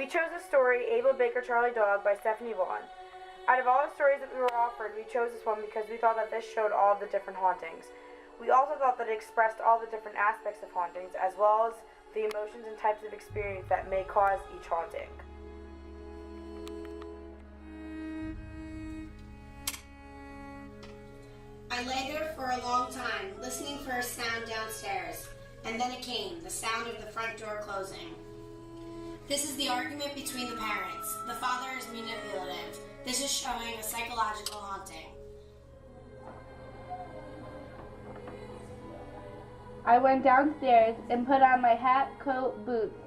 We chose the story Abel Baker Charlie Dog by Stephanie Vaughn. Out of all the stories that we were offered, we chose this one because we thought that this showed all of the different hauntings. We also thought that it expressed all the different aspects of hauntings, as well as the emotions and types of experience that may cause each haunting. I lay there for a long time, listening for a sound downstairs, and then it came, the sound of the front door closing. This is the argument between the parents. The father is manipulative. This is showing a psychological haunting. I went downstairs and put on my hat, coat, boots.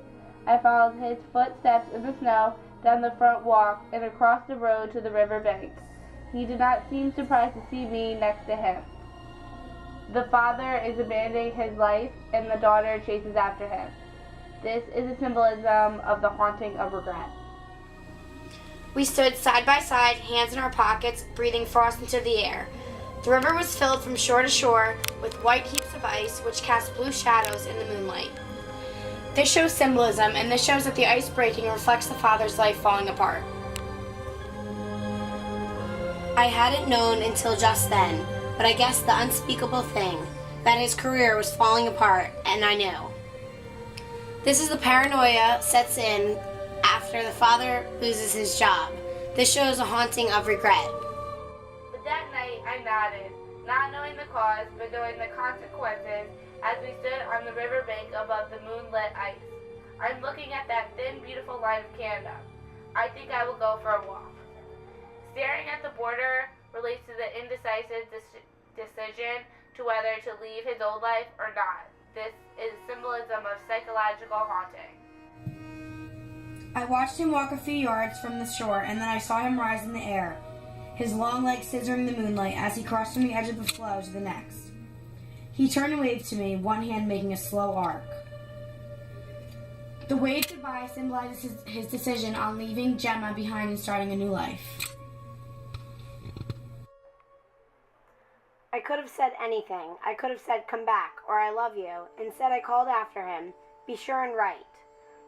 I followed his footsteps in the snow, down the front walk, and across the road to the river bank. He did not seem surprised to see me next to him. The father is abandoning his life, and the daughter chases after him. This is a symbolism of the haunting of regret. We stood side by side, hands in our pockets, breathing frost into the air. The river was filled from shore to shore with white heaps of ice, which cast blue shadows in the moonlight. This shows symbolism, and this shows that the ice breaking reflects the father's life falling apart. I hadn't known until just then, but I guessed the unspeakable thing, that his career was falling apart, and I knew. This is the paranoia sets in after the father loses his job. This shows a haunting of regret. But that night I nodded, not knowing the cause, but knowing the consequences as we stood on the river bank above the moonlit ice. I'm looking at that thin, beautiful line of Canada. I think I will go for a walk. Staring at the border relates to the indecisive decision to whether to leave his old life or not. This is symbolism of psychological haunting. I watched him walk a few yards from the shore, and then I saw him rise in the air, his long legs scissoring the moonlight as he crossed from the edge of the flow to the next. He turned and waved to me, one hand making a slow arc. The wave goodbye symbolizes his decision on leaving Gemma behind and starting a new life. I could have said anything. I could have said, "Come back," or "I love you." Instead, I called after him, "Be sure and write."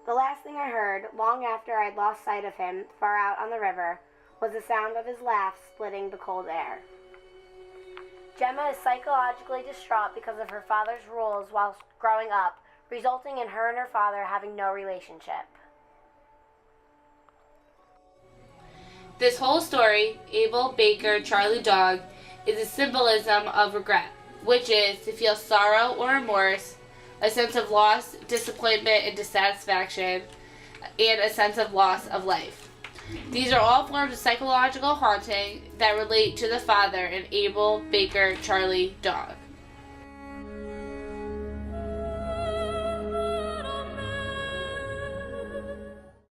The last thing I heard, long after I'd lost sight of him, far out on the river, was the sound of his laugh splitting the cold air. Gemma is psychologically distraught because of her father's rules while growing up, resulting in her and her father having no relationship. This whole story, Abel Baker Charlie Dog, is a symbolism of regret, which is to feel sorrow or remorse, a sense of loss, disappointment, and dissatisfaction, and a sense of loss of life. These are all forms of psychological haunting that relate to the father in Abel Baker Charlie Dog.